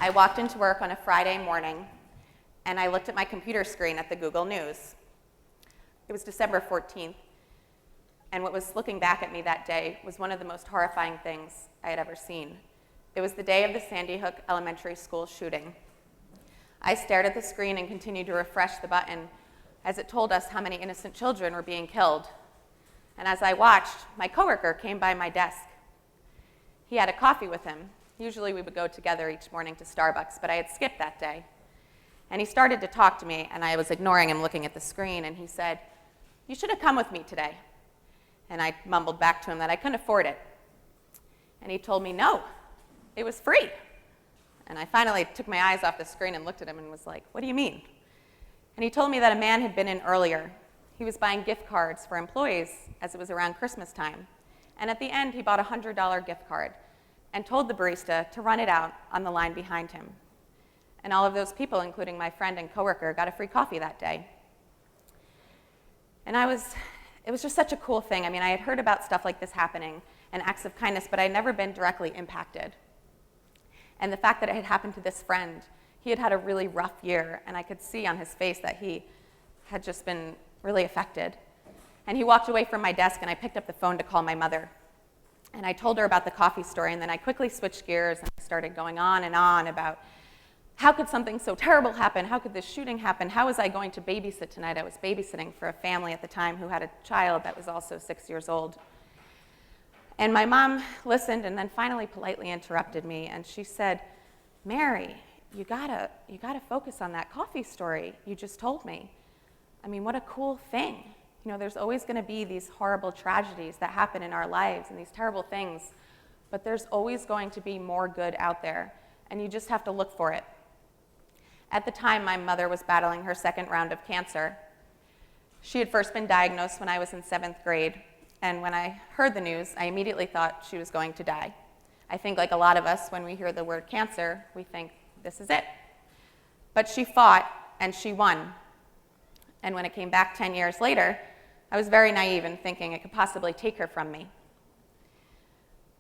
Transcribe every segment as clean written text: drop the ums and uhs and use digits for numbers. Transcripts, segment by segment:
I walked into work on a Friday morning, and I looked at my computer screen at the Google News. It was December 14th, and what was looking back at me that day was one of the most horrifying things I had ever seen. It was the day of the Sandy Hook Elementary School shooting. I stared at the screen and continued to refresh the button as it told us how many innocent children were being killed. And as I watched, my coworker came by my desk. He had a coffee with him. Usually we would go together each morning to Starbucks, but I had skipped that day. And he started to talk to me, and I was ignoring him, looking at the screen, and he said, "You should have come with me today." And I mumbled back to him that I couldn't afford it. And he told me, no, it was free. And I finally took my eyes off the screen and looked at him and was like, "What do you mean?" And he told me that a man had been in earlier. He was buying gift cards for employees as it was around Christmas time. And at the end, he bought a $100 gift card and told the barista to run it out on the line behind him. And all of those people, including my friend and coworker, got a free coffee that day. And it was just such a cool thing. I mean, I had heard about stuff like this happening and acts of kindness, but I'd never been directly impacted. And the fact that it had happened to this friend, he had had a really rough year, and I could see on his face that he had just been really affected. And he walked away from my desk, and I picked up the phone to call my mother. And I told her about the coffee story, and then I quickly switched gears and started going on and on about how could something so terrible happen? How could this shooting happen? How was I going to babysit tonight? I was babysitting for a family at the time who had a child that was also 6 years old. And my mom listened and then finally politely interrupted me, and she said, "Mary, you gotta focus on that coffee story you just told me. I mean, what a cool thing. You know, there's always going to be these horrible tragedies that happen in our lives and these terrible things, but there's always going to be more good out there, and you just have to look for it." At the time, my mother was battling her second round of cancer. She had first been diagnosed when I was in 7th grade, and when I heard the news, I immediately thought she was going to die. I think like a lot of us, when we hear the word cancer, we think, this is it. But she fought, and she won. And when it came back 10 years later, I was very naive in thinking it could possibly take her from me.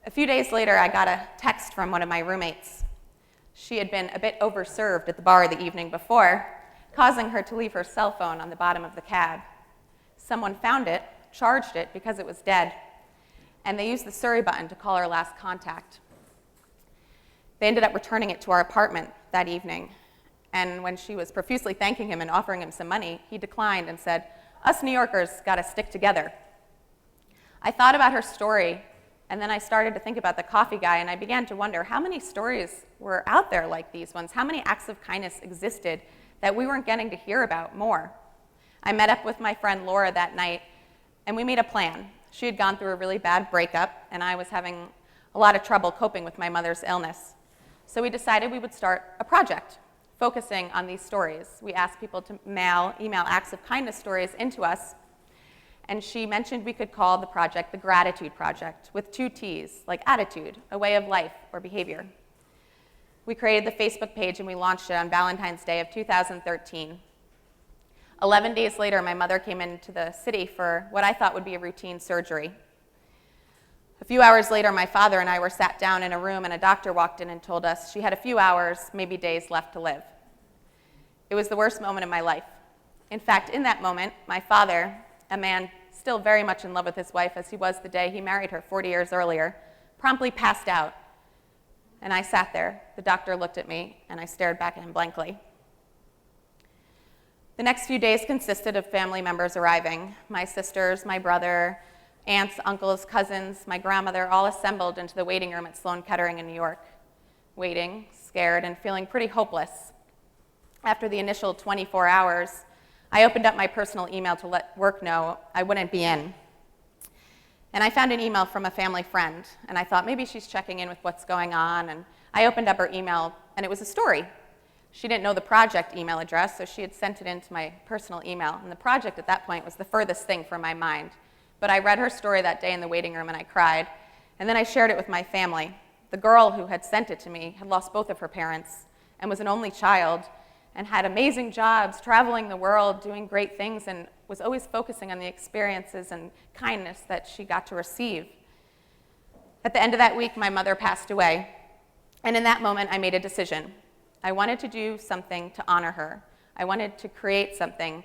A few days later, I got a text from one of my roommates. She had been a bit overserved at the bar the evening before, causing her to leave her cell phone on the bottom of the cab. Someone found it, charged it because it was dead, and they used the Surrey button to call her last contact. They ended up returning it to our apartment that evening, and when she was profusely thanking him and offering him some money, he declined and said, "Us New Yorkers gotta stick together." I thought about her story, and then I started to think about the coffee guy, and I began to wonder how many stories were out there like these ones, how many acts of kindness existed that we weren't getting to hear about more. I met up with my friend Laura that night, and we made a plan. She had gone through a really bad breakup, and I was having a lot of trouble coping with my mother's illness. So we decided we would start a project focusing on these stories. We asked people to email acts of kindness stories into us, and she mentioned we could call the project the Gratitude Project, with 2 T's, like attitude, a way of life, or behavior. We created the Facebook page, and we launched it on Valentine's Day of 2013. 11 days later, my mother came into the city for what I thought would be a routine surgery. A few hours later, my father and I were sat down in a room, and a doctor walked in and told us she had a few hours, maybe days, left to live. It was the worst moment of my life. In fact, in that moment, my father, a man still very much in love with his wife as he was the day he married her 40 years earlier, promptly passed out. And I sat there. The doctor looked at me, and I stared back at him blankly. The next few days consisted of family members arriving. My sisters, my brother, aunts, uncles, cousins, my grandmother, all assembled into the waiting room at Sloan Kettering in New York, waiting, scared, and feeling pretty hopeless. After the initial 24 hours, I opened up my personal email to let work know I wouldn't be in. And I found an email from a family friend, and I thought maybe she's checking in with what's going on, and I opened up her email, and it was a story. She didn't know the project email address, so she had sent it into my personal email, and the project at that point was the furthest thing from my mind. But I read her story that day in the waiting room, and I cried, and then I shared it with my family. The girl who had sent it to me had lost both of her parents and was an only child and had amazing jobs, traveling the world, doing great things, and was always focusing on the experiences and kindness that she got to receive. At the end of that week, my mother passed away, and in that moment, I made a decision. I wanted to do something to honor her. I wanted to create something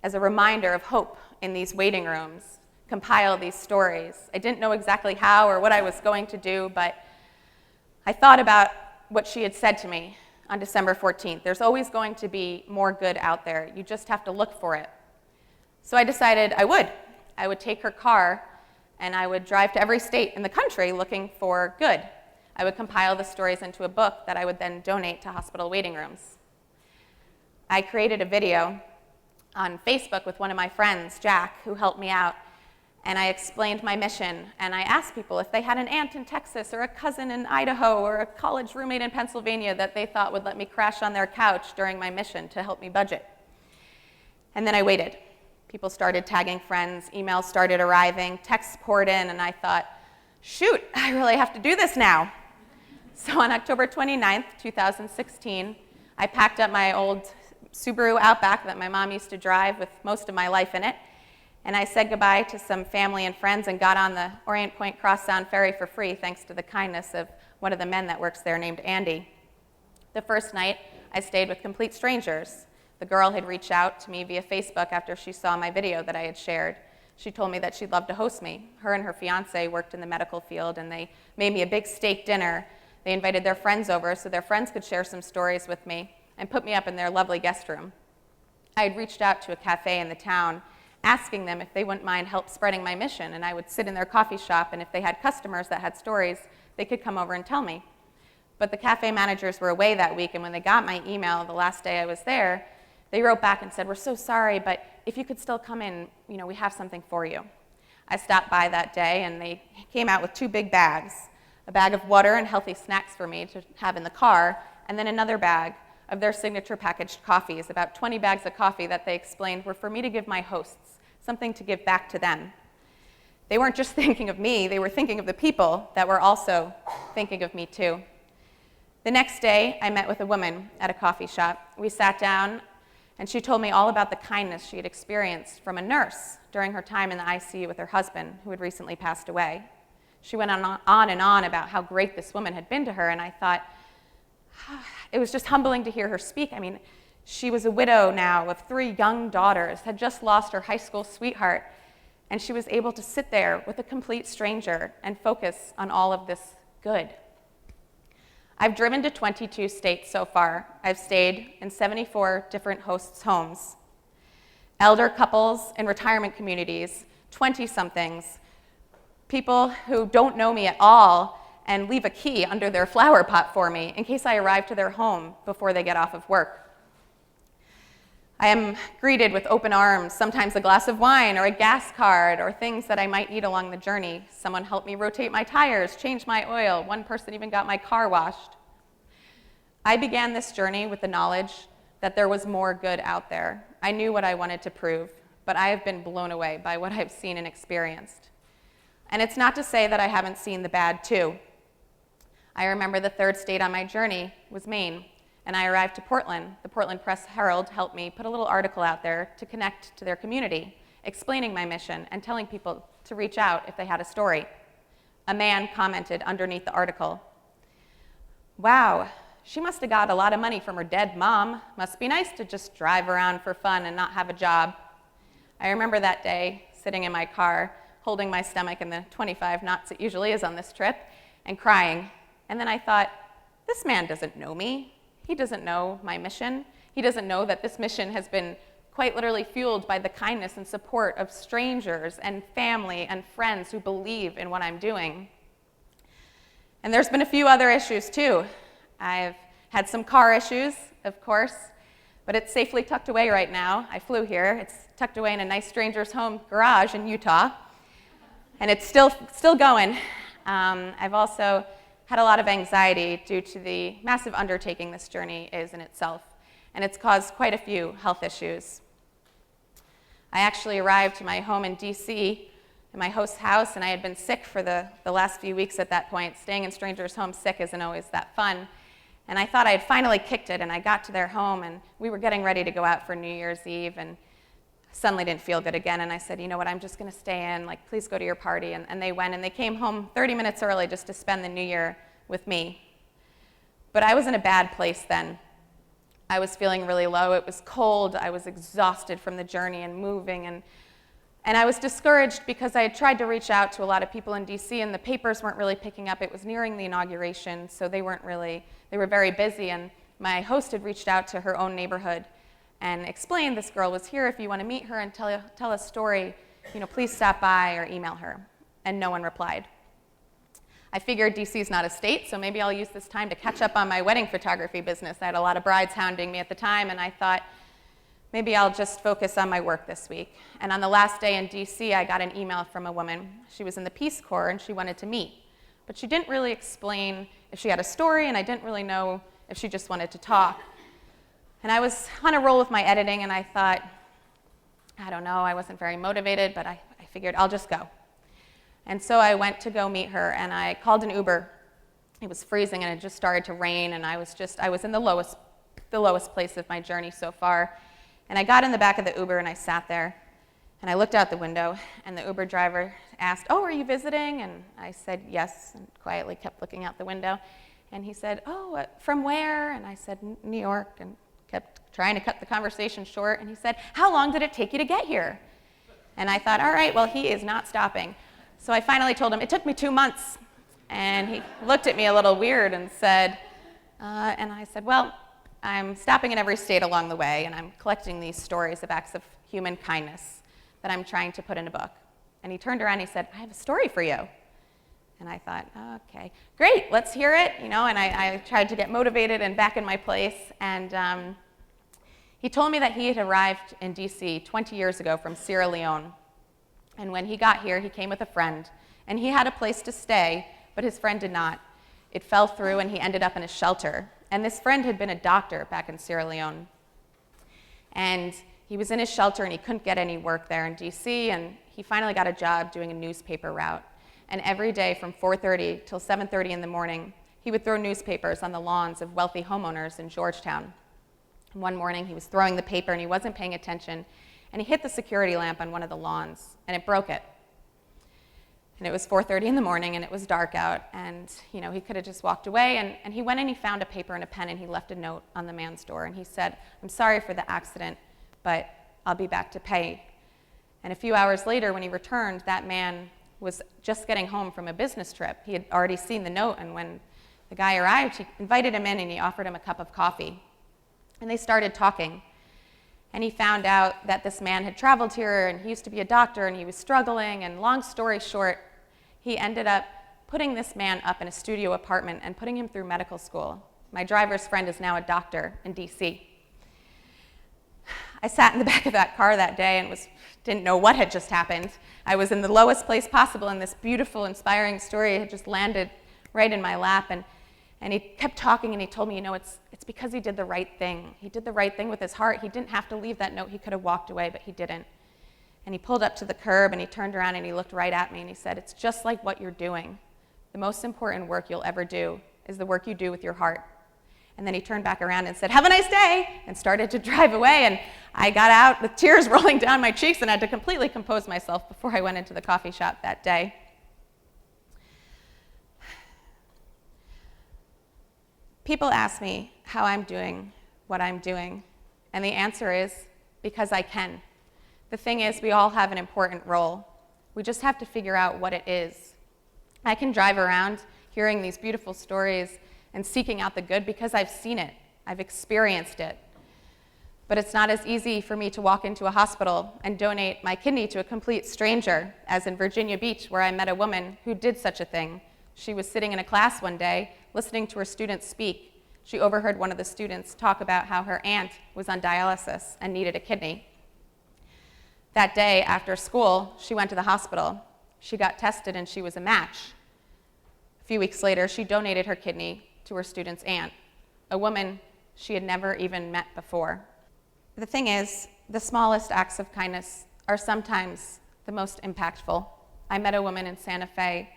as a reminder of hope in these waiting rooms, compile these stories. I didn't know exactly how or what I was going to do, but I thought about what she had said to me on December 14th. There's always going to be more good out there. You just have to look for it. So I decided I would take her car and I would drive to every state in the country looking for good. I would compile the stories into a book that I would then donate to hospital waiting rooms. I created a video on Facebook with one of my friends, Jack, who helped me out, and I explained my mission, and I asked people if they had an aunt in Texas or a cousin in Idaho or a college roommate in Pennsylvania that they thought would let me crash on their couch during my mission to help me budget. And then I waited. People started tagging friends, emails started arriving, texts poured in, and I thought, shoot, I really have to do this now. So on October 29th, 2016, I packed up my old Subaru Outback that my mom used to drive with most of my life in it, and I said goodbye to some family and friends and got on the Orient Point Cross Sound Ferry for free thanks to the kindness of one of the men that works there named Andy. The first night, I stayed with complete strangers. The girl had reached out to me via Facebook after she saw my video that I had shared. She told me that she'd love to host me. Her and her fiance worked in the medical field, and they made me a big steak dinner. They invited their friends over so their friends could share some stories with me and put me up in their lovely guest room. I had reached out to a cafe in the town, asking them if they wouldn't mind help spreading my mission, and I would sit in their coffee shop, and if they had customers that had stories, they could come over and tell me. But the cafe managers were away that week, and when they got my email the last day I was there, they wrote back and said, "We're so sorry, but if you could still come in, we have something for you." I stopped by that day, and they came out with 2 big bags, a bag of water and healthy snacks for me to have in the car, and then another bag of their signature packaged coffees, about 20 bags of coffee that they explained were for me to give my hosts, something to give back to them. They weren't just thinking of me, they were thinking of the people that were also thinking of me too. The next day, I met with a woman at a coffee shop. We sat down, and she told me all about the kindness she had experienced from a nurse during her time in the ICU with her husband, who had recently passed away. She went on and on about how great this woman had been to her, and I thought, it was just humbling to hear her speak. I mean, she was a widow now of 3 young daughters, had just lost her high school sweetheart, and she was able to sit there with a complete stranger and focus on all of this good. I've driven to 22 states so far. I've stayed in 74 different hosts' homes. Elder couples in retirement communities, 20-somethings, people who don't know me at all and leave a key under their flower pot for me in case I arrive to their home before they get off of work. I am greeted with open arms, sometimes a glass of wine or a gas card or things that I might need along the journey. Someone helped me rotate my tires, change my oil. One person even got my car washed. I began this journey with the knowledge that there was more good out there. I knew what I wanted to prove, but I have been blown away by what I've seen and experienced. And it's not to say that I haven't seen the bad too. I remember the 3rd state on my journey was Maine, and I arrived to Portland. The Portland Press-Herald helped me put a little article out there to connect to their community, explaining my mission and telling people to reach out if they had a story. A man commented underneath the article, "Wow, she must have got a lot of money from her dead mom. Must be nice to just drive around for fun and not have a job." I remember that day sitting in my car, holding my stomach in the 25 knots it usually is on this trip, and crying. And then I thought, this man doesn't know me. He doesn't know my mission. He doesn't know that this mission has been quite literally fueled by the kindness and support of strangers and family and friends who believe in what I'm doing. And there's been a few other issues too. I've had some car issues, of course, but it's safely tucked away right now. I flew here. It's tucked away in a nice stranger's home garage in Utah, and it's still going. I've also had a lot of anxiety due to the massive undertaking this journey is in itself, and it's caused quite a few health issues. I actually arrived to my home in DC, in my host's house, and I had been sick for the last few weeks at that point. Staying in strangers' homes sick isn't always that fun. And I thought I had finally kicked it, and I got to their home, and we were getting ready to go out for New Year's Eve, and suddenly didn't feel good again, and I said, you know what, I'm just going to stay in, please go to your party. And they went, and they came home 30 minutes early just to spend the New Year with me. But I was in a bad place then. I was feeling really low. It was cold. I was exhausted from the journey and moving. And I was discouraged because I had tried to reach out to a lot of people in DC, and the papers weren't really picking up. It was nearing the inauguration, so they were very busy. And my host had reached out to her own neighborhood and explained, this girl was here. If you want to meet her and tell a story, please stop by or email her. And no one replied. I figured DC's not a state, so maybe I'll use this time to catch up on my wedding photography business. I had a lot of brides hounding me at the time, and I thought, maybe I'll just focus on my work this week. And on the last day in DC, I got an email from a woman. She was in the Peace Corps, and she wanted to meet. But she didn't really explain if she had a story, and I didn't really know if she just wanted to talk. And I was on a roll with my editing, and I thought, I don't know, I wasn't very motivated, but I figured I'll just go. And so I went to go meet her, and I called an Uber. It was freezing, and it just started to rain, and I was in the lowest place of my journey so far. And I got in the back of the Uber, and I sat there, and I looked out the window, and the Uber driver asked, "Oh, are you visiting?" And I said yes, and quietly kept looking out the window. And he said, "Oh, from where?" And I said, "New York," and kept trying to cut the conversation short. And he said, "How long did it take you to get here?" And I thought, all right, well, he is not stopping. So I finally told him, it took me 2 months. And he looked at me a little weird and said, and I said, well, I'm stopping in every state along the way, and I'm collecting these stories of acts of human kindness that I'm trying to put in a book. And he turned around and he said, I have a story for you. And I thought, okay, great, let's hear it. And I tried to get motivated and back in my place. And he told me that he had arrived in DC 20 years ago from Sierra Leone. And when he got here, he came with a friend. And he had a place to stay, but his friend did not. It fell through, and he ended up in a shelter. And this friend had been a doctor back in Sierra Leone. And he was in his shelter, and he couldn't get any work there in DC, and he finally got a job doing a newspaper route. And every day from 4:30 till 7:30 in the morning, he would throw newspapers on the lawns of wealthy homeowners in Georgetown. And one morning, he was throwing the paper, and he wasn't paying attention, and he hit the security lamp on one of the lawns, and it broke it. And it was 4:30 in the morning, and it was dark out, and he could have just walked away, and he went and he found a paper and a pen, and he left a note on the man's door, and he said, I'm sorry for the accident, but I'll be back to pay. And a few hours later, when he returned, that man was just getting home from a business trip. He had already seen the note, and when the guy arrived, he invited him in, and he offered him a cup of coffee. And they started talking. And he found out that this man had traveled here, and he used to be a doctor, and he was struggling, and long story short, he ended up putting this man up in a studio apartment and putting him through medical school. My driver's friend is now a doctor in DC. I sat in the back of that car that day and didn't know what had just happened. I was in the lowest place possible, and this beautiful, inspiring story had just landed right in my lap. And he kept talking, and he told me, it's because he did the right thing. He did the right thing with his heart. He didn't have to leave that note. He could have walked away, but he didn't. And he pulled up to the curb, and he turned around, and he looked right at me, and he said, it's just like what you're doing. The most important work you'll ever do is the work you do with your heart. And then he turned back around and said, have a nice day, and started to drive away. And I got out with tears rolling down my cheeks and had to completely compose myself before I went into the coffee shop that day. People ask me how I'm doing what I'm doing, and the answer is because I can. The thing is, we all have an important role. We just have to figure out what it is. I can drive around hearing these beautiful stories and seeking out the good because I've seen it. I've experienced it. But it's not as easy for me to walk into a hospital and donate my kidney to a complete stranger, as in Virginia Beach, where I met a woman who did such a thing. She was sitting in a class one day, listening to her students speak. She overheard one of the students talk about how her aunt was on dialysis and needed a kidney. That day, after school, she went to the hospital. She got tested, and she was a match. A few weeks later, she donated her kidney to her student's aunt, a woman she had never even met before. The thing is, the smallest acts of kindness are sometimes the most impactful. I met a woman in Santa Fe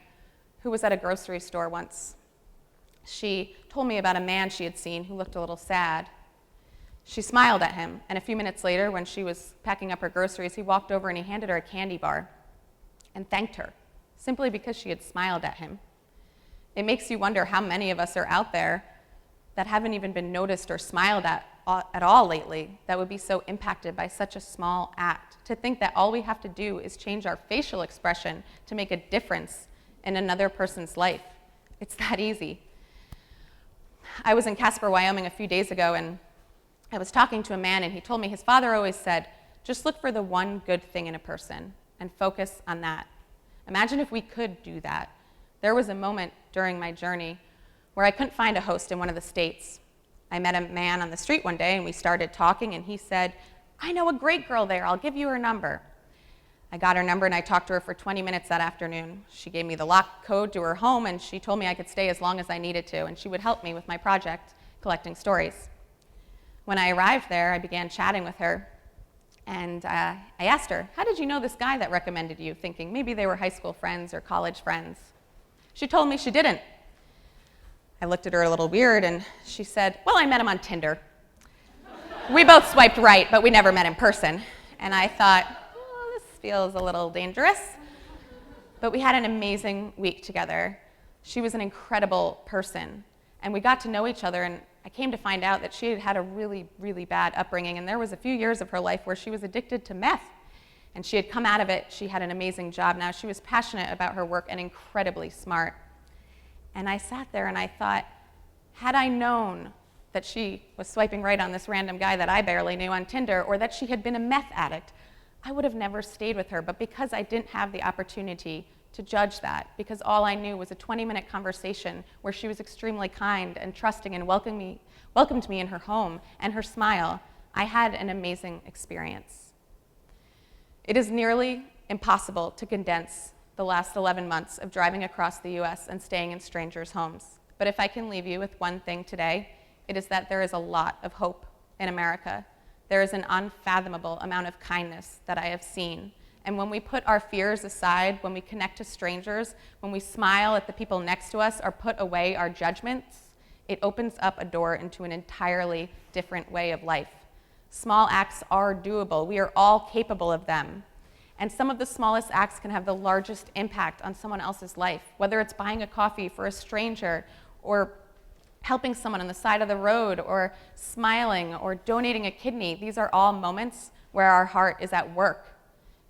who was at a grocery store once. She told me about a man she had seen who looked a little sad. She smiled at him, and a few minutes later, when she was packing up her groceries, he walked over and he handed her a candy bar and thanked her, simply because she had smiled at him. It makes you wonder how many of us are out there that haven't even been noticed or smiled at all lately that would be so impacted by such a small act. To think that all we have to do is change our facial expression to make a difference in another person's life. It's that easy. I was in Casper, Wyoming a few days ago, and I was talking to a man, and he told me his father always said, just look for the one good thing in a person and focus on that. Imagine if we could do that. There was a moment during my journey where I couldn't find a host in one of the states. I met a man on the street one day, and we started talking, and he said, I know a great girl there. I'll give you her number. I got her number, and I talked to her for 20 minutes that afternoon. She gave me the lock code to her home, and she told me I could stay as long as I needed to, and she would help me with my project, collecting stories. When I arrived there, I began chatting with her, and I asked her, how did you know this guy that recommended you, thinking maybe they were high school friends or college friends? She told me she didn't. I looked at her a little weird, and she said, well, I met him on Tinder. We both swiped right, but we never met in person. And I thought, oh, this feels a little dangerous. But we had an amazing week together. She was an incredible person, and we got to know each other, and I came to find out that she had had a really, really bad upbringing, and there was a few years of her life where she was addicted to meth. And she had come out of it. She had an amazing job now. She was passionate about her work and incredibly smart. And I sat there and I thought, had I known that she was swiping right on this random guy that I barely knew on Tinder, or that she had been a meth addict, I would have never stayed with her. But because I didn't have the opportunity to judge that, because all I knew was a 20-minute conversation where she was extremely kind and trusting and welcomed me in her home, and her smile, I had an amazing experience. It is nearly impossible to condense the last 11 months of driving across the US and staying in strangers' homes. But if I can leave you with one thing today, it is that there is a lot of hope in America. There is an unfathomable amount of kindness that I have seen. And when we put our fears aside, when we connect to strangers, when we smile at the people next to us or put away our judgments, it opens up a door into an entirely different way of life. Small acts are doable. We are all capable of them. And some of the smallest acts can have the largest impact on someone else's life, whether it's buying a coffee for a stranger, or helping someone on the side of the road, or smiling, or donating a kidney. These are all moments where our heart is at work.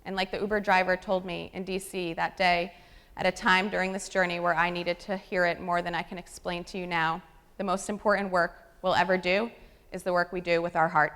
And like the Uber driver told me in DC that day, at a time during this journey where I needed to hear it more than I can explain to you now, the most important work we'll ever do is the work we do with our heart.